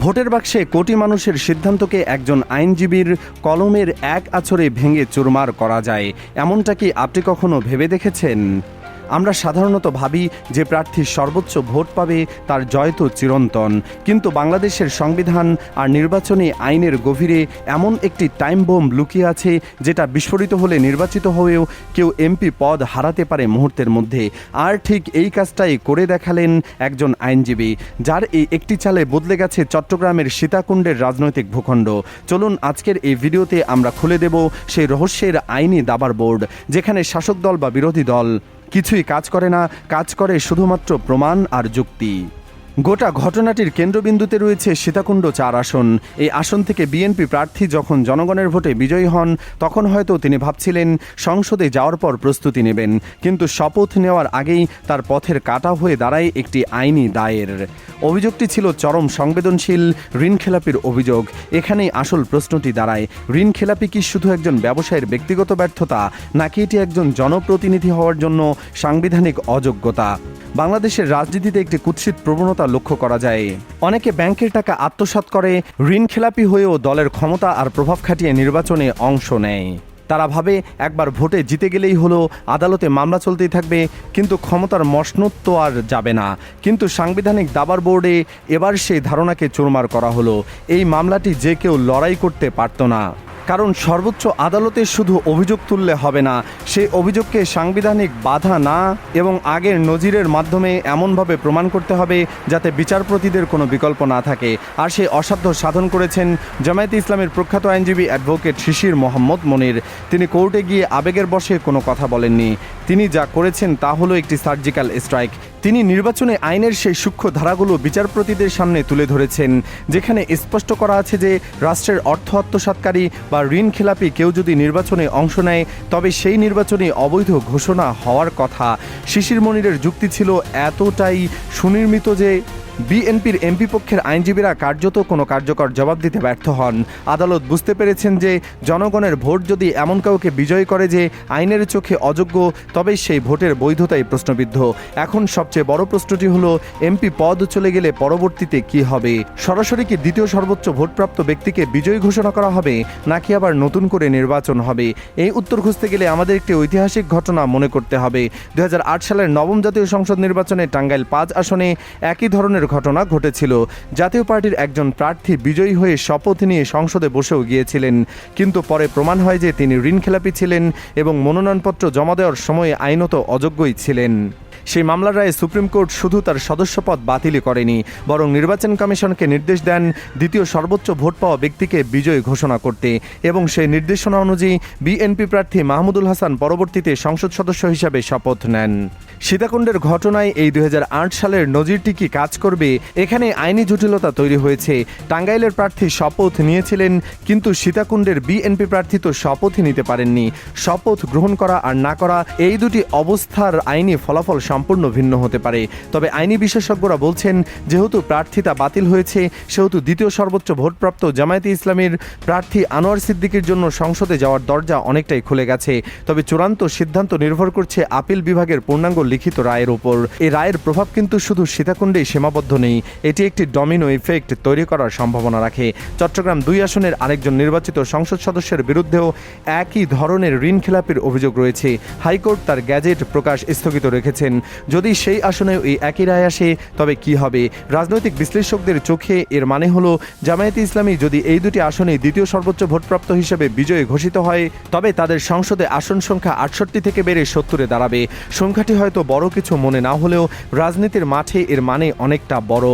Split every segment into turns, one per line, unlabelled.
ভোটের বাক্সে কোটি মানুষের সিদ্ধান্তকে একজন আইনজীবীর কলমের এক আছড়ে ভেঙে চুরমার করা যায়, এমনটা কি আপনি কখনো ভেবে দেখেছেন? আমরা সাধারণত ভাবি যে প্রার্থী সর্বোচ্চ ভোট পাবে তার জয় তো চিরন্তন, কিন্তু বাংলাদেশের সংবিধান আর নির্বাচনী আইনের গভীরে এমন একটি টাইম বোম লুকিয়ে আছে যেটা বিস্ফোরিত হলে নির্বাচিত হয়েও কেউ এমপি পদ হারাতে পারে মুহূর্তের মধ্যে। আর ঠিক এই কাজটাই করে দেখালেন একজন আইনজীবী, যার এই একটি চালে বদলে গেছে চট্টগ্রামের সীতাকুণ্ডের রাজনৈতিক ভূখণ্ড। চলুন আজকের এই ভিডিওতে আমরা খুলে দেব সেই রহস্যের আইনি দাবার বোর্ড, যেখানে শাসক দল বা বিরোধী দল কিছুই কাজ করে না, কাজ করে শুধুমাত্র প্রমাণ আর যুক্তি। গোটা ঘটনাটির কেন্দ্রবিন্দুতে রয়েছে সীতাকুণ্ড ৪ আসন। এই আসন থেকে বিএনপি প্রার্থী যখন জনগণের ভোটে বিজয়ী হন, তখন হয়তো তিনি ভাবছিলেন সংসদে যাওয়ার পর প্রস্তুতি নেবেন, কিন্তু শপথ নেওয়ার আগেই তার পথের কাটা হয়ে দাঁড়ায় একটি আইনি দায়ের। অভিযোগটি ছিল চরম সংবেদনশীল ঋণখেলাপির অভিযোগ। এখানেই আসল প্রশ্নটি দাঁড়ায়, ঋণখেলাপি কি শুধু একজন ব্যবসায়ীর ব্যক্তিগত ব্যর্থতা, নাকি এটি একজন জনপ্রতিনিধি হওয়ার জন্য সাংবিধানিক অযোগ্যতা? বাংলাদেশের রাজনীতিতে একটি কুৎসিত প্রবণতা লক্ষ্য করা যায়। অনেকে ব্যাংকের টাকা আত্মসাৎ করে ঋণখেলাপি হয়েও দলের ক্ষমতা আর প্রভাব খাটিয়ে নির্বাচনে অংশ নেয়। তারা ভাবে একবার ভোটে জিতে গেলেই হলো, আদালতে মামলা চলতেই থাকবে, কিন্তু ক্ষমতার মসনদ তো আর যাবে না। কিন্তু সাংবিধানিক দাবার বোর্ডে এবার সেই ধারণাকে চুরমার করা হলো। এই মামলাটি যে কেউ লড়াই করতে পারত না, কারণ সর্বোচ্চ আদালতে শুধু অভিযোগ তুললে হবে না, সেই অভিযোগকে সাংবিধানিক বাধা না এবং আগের নজিরের মাধ্যমে এমনভাবে প্রমাণ করতে হবে যাতে বিচারপতিদের কোনো বিকল্প না থাকে। আর সেই অসাধ্য সাধন করেছেন জামায়াতে ইসলামের প্রখ্যাত আইনজীবী অ্যাডভোকেট শিশির মোহাম্মদ মনির। তিনি কোর্টে গিয়ে আবেগের বশে কোনো কথা বলেননি। তিনি যা করেছেন তা হলো একটি সার্জিক্যাল স্ট্রাইক। তিনি নির্বাচনে আইনের সেই সূক্ষ্ম ধারাগুলো বিচারপতিদের সামনে তুলে ধরেছেন, যেখানে স্পষ্ট করা আছে যে রাষ্ট্রের অর্থ আত্মসাৎকারী বা ঋণখেলাপি কেউ যদি নির্বাচনে অংশ নেয়, তবে সেই নির্বাচনে অবৈধ ঘোষণা হওয়ার কথা। শিশির মনিরের যুক্তি ছিল এতটাই সুনির্মিত যে বিএনপির এমপি পক্ষের আইনজীবীরা কার্যত কোনো কার্যকর জবাব দিতে ব্যর্থ হন। আদালত বুঝতে পেরেছেন যে জনগণের ভোট যদি এমন কাউকে বিজয় করে যে আইনের চোখে অযোগ্য, তবে সেই ভোটের বৈধতাই প্রশ্নবিদ্ধ। এখন সবচেয়ে বড় প্রশ্নটি হলো, এমপি পদ চলে গেলে পরবর্তীতে কি হবে? সরাসরি কি দ্বিতীয় সর্বোচ্চ ভোটপ্রাপ্ত ব্যক্তিকে বিজয়ী ঘোষণা করা হবে, নাকি আবার নতুন করে নির্বাচন হবে? এই উত্তর খুঁজতে গেলে আমাদের একটি ঐতিহাসিক ঘটনা মনে করতে হবে। 2008 সালের নবম জাতীয় সংসদ নির্বাচনে টাঙ্গাইল 5 আসনে একই ধরনের ঘটনা ঘটেছিল। জাতীয় পার্টির একজন প্রার্থী বিজয়ী হয়ে শপথ নিয়ে সংসদে বসেও গিয়েছিলেন, কিন্তু পরে প্রমাণ হয় যে তিনি ঋণখেলাপি ছিলেন এবং মনোনয়নপত্র জমা দেওয়ার সময়ে আইনত অযোগ্যই ছিলেন। সেই মামলার রায়ে সুপ্রিম কোর্ট শুধু তার সদস্যপদ বাতিল করেনি, বরং নির্বাচন কমিশনকে নির্দেশ দেন দ্বিতীয় সর্বোচ্চ ভোট পাওয়া ব্যক্তিকে বিজয়ী ঘোষণা করতে, এবং সেই নির্দেশনা অনুযায়ী বিএনপি প্রার্থী মাহমুদুল হাসান পরবর্তীতে সংসদ সদস্য হিসাবে শপথ নেন। সীতাকুণ্ডের ঘটনায় এই 2008 সালের নজিরটি কি কাজ করবে? এখানে আইনি জটিলতা তৈরি হয়েছে। টাঙ্গাইলের প্রার্থী শপথ নিয়েছিলেন, কিন্তু সীতাকুণ্ডের বিএনপি প্রার্থী তো শপথই নিতে পারেননি। শপথ গ্রহণ করা আর না করা, এই দুটি অবস্থার আইনি ফলাফল সম্পূর্ণ ভিন্ন হতে পারে। তবে আইনি বিশেষজ্ঞরা বলছেন, যেহেতু প্রার্থিতা বাতিল হয়েছে, সেহেতু দ্বিতীয় সর্বোচ্চ ভোটপ্রাপ্ত জামায়াতে ইসলামের প্রার্থী আনোয়ার সিদ্দিকীর জন্য সংসদে যাওয়ার দরজা অনেকটাই খুলে গেছে। তবে চূড়ান্ত সিদ্ধান্ত নির্ভর করছে আপিল বিভাগের পূর্ণাঙ্গ লিখিত রায়ের উপর। এই রায়ের প্রভাব কিন্তু শুধু সীতাকুণ্ডেই সীমাবদ্ধ নেই, এটি একটি ডমিনো ইফেক্ট তৈরি করার সম্ভাবনা রাখে। চট্টগ্রাম 2 আসনের আরেকজন নির্বাচিত সংসদ সদস্যের বিরুদ্ধেও একই ধরনের ঋণখেলাপির অভিযোগ রয়েছে। হাইকোর্ট তার গ্যাজেট প্রকাশ স্থগিত রেখেছেন। যদি সেই আসনেও এই একই রায় আসে, তবে কি হবে? রাজনৈতিক বিশ্লেষকদের চোখে এর মানে হলো, জামায়াতে ইসলামী যদি এই দুটি আসনে দ্বিতীয় সর্বোচ্চ ভোটপ্রাপ্ত হিসেবে বিজয়ী ঘোষিত হয়, তবে তাদের সংসদে আসন সংখ্যা 68 থেকে বেড়ে 70-এ দাঁড়াবে। সংখ্যাটি হয়তো বড় কিছু মনে না হলেও রাজনীতির মাঠে এর মানে অনেকটা বড়।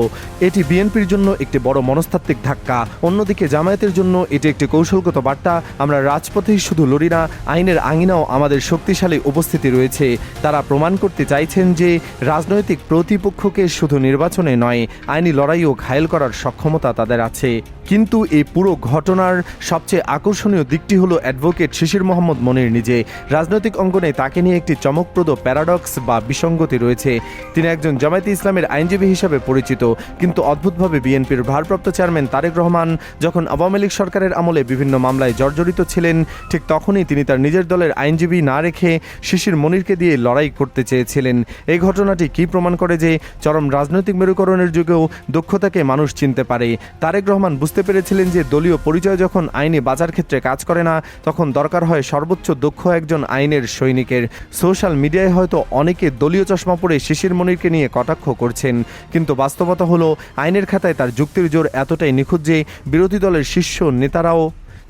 এটি বিএনপির জন্য একটি বড় মনস্তাত্ত্বিক ধাক্কা। অন্যদিকে জামায়াতের জন্য এটি একটি কৌশলগত বার্তা, আমরা রাজপথেই শুধু লড়ি না, আইনের আঙিনাও আমাদের শক্তিশালী উপস্থিতি রয়েছে। তারা প্রমাণ করতে চাইছেন যে রাজনৈতিক প্রতিপক্ষকে শুধু নির্বাচনে নয়, আইনি লড়াইও ঘায়েল করার সক্ষমতা তাদের আছে। কিন্তু এই পুরো ঘটনার সবচেয়ে আকর্ষণীয় দিকটি হলো অ্যাডভোকেট শিশির মোহাম্মদ মনির নিজে। রাজনৈতিক অঙ্গনে তাকে নিয়ে একটি চমকপ্রদ প্যারাডক্স বা বিসঙ্গতি রয়েছে। তিনি একজন জামায়াতে ইসলামের আইনজীবী হিসেবে পরিচিত, কিন্তু অদ্ভুতভাবে বিএনপির ভারপ্রাপ্ত চেয়ারম্যান তারেক রহমান যখন আওয়ামী লীগ সরকারের আমলে বিভিন্ন মামলায় জর্জরিত ছিলেন, ঠিক তখনই তিনি তার নিজের দলের আইনজীবী না রেখে শিশির মনিরকে দিয়ে লড়াই করতে চেয়েছিলেন। এই ঘটনাটি কি প্রমাণ করে যে চরম রাজনৈতিক মেরুকরণের যুগেও দক্ষতাকে মানুষ চিনতে পারে। তারেক রহমান বুঝতে পেরেছিলেন যে দলীয় পরিচয় যখন আইনি বাজার ক্ষেত্রে কাজ করে না, তখন দরকার হয় সর্বোচ্চ দক্ষ একজন আইনের সৈনিকের। সোশ্যাল মিডিয়ায় হয়তো অনেকে দলীয় চশমা পরে শিশির মনিরকে নিয়ে কটাক্ষ করছেন, কিন্তু বাস্তবতা হলো আইনের খাতায় তার যুক্তির জোর এতটাই নিখুঁত যে বিরোধী দলের শীর্ষ নেতারাও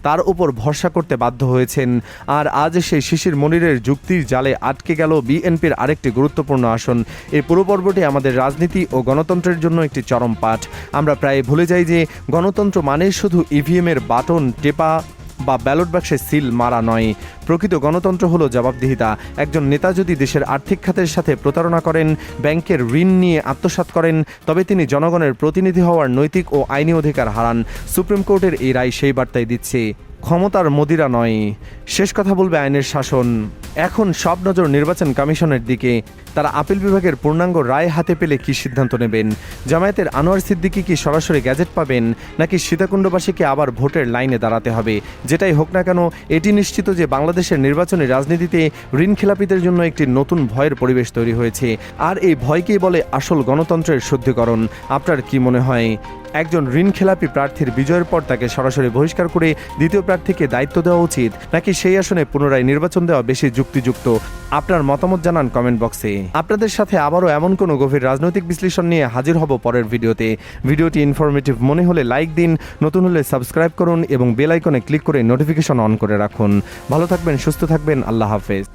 তার উপর ভরসা করতে বাধ্য হয়েছেন। আর আজ সেই শিশির মনিরের যুক্তির জালে আটকে গেল বিএনপির আরেকটি গুরুত্বপূর্ণ আসন। এই পুরো পর্বটি আমাদের রাজনীতি ও গণতন্ত্রের জন্য একটি চরম পাঠ। আমরা প্রায় ভুলে যাই যে গণতন্ত্র মানে শুধু ইভিএমের বাটন টেপা বা ব্যালট বাক্সে সিল মারা নয়। প্রকৃত গণতন্ত্র হলো জবাবদিহিতা। একজন নেতা যদি দেশের আর্থিক খাতের সাথে প্রতারণা করেন, ব্যাংকের ঋণ নিয়ে আত্মসাৎ করেন, তবে তিনি জনগণের প্রতিনিধি হওয়ার নৈতিক ও আইনি অধিকার হারান। সুপ্রিম কোর্টের এই রায় সেই বার্তাই দিচ্ছে। ক্ষমতার মদিরা নয়, শেষ কথা বলবে আইনের শাসন। এখন সব নজর নির্বাচন কমিশনের দিকে। তারা আপিল বিভাগের পূর্ণাঙ্গ রায় হাতে পেলে কি সিদ্ধান্ত নেবেন? জামায়াতের আনোয়ার সিদ্দিকী কি সরাসরি গ্যাজেট পাবেন, নাকি সীতাকুণ্ডবাসীকে আবার ভোটের লাইনে দাঁড়াতে হবে? যেটাই হোক না কেন, এটি নিশ্চিত যে বাংলাদেশের নির্বাচনী রাজনীতিতে ঋণ খেলাপিদের জন্য একটি নতুন ভয়ের পরিবেশ তৈরি হয়েছে। আর এই ভয়কেই বলে আসল গণতন্ত্রের শুদ্ধিকরণ। আপনার কি মনে হয়, একজন ঋণ খেলাপি প্রার্থীর বিজয়ের পর তাকে সরাসরি বহিষ্কার করে দ্বিতীয় প্রার্থীকে দায়িত্ব দেওয়া উচিত, নাকি সেই আসনে পুনরায় নির্বাচন দেওয়া বেশি যুক্তিযুক্ত? আপনার মতামত জানান কমেন্ট বক্সে। আপনাদের সাথে আবারও এমন কোনো গভীর রাজনৈতিক বিশ্লেষণ নিয়ে হাজির হব পরের ভিডিওতে। ভিডিওটি ইনফরমেটিভ মনে হলে লাইক দিন, নতুন হলে সাবস্ক্রাইব করুন এবং বেল আইকনে ক্লিক করে নোটিফিকেশন অন করে রাখুন। ভালো থাকবেন, সুস্থ থাকবেন, আল্লাহ হাফেজ।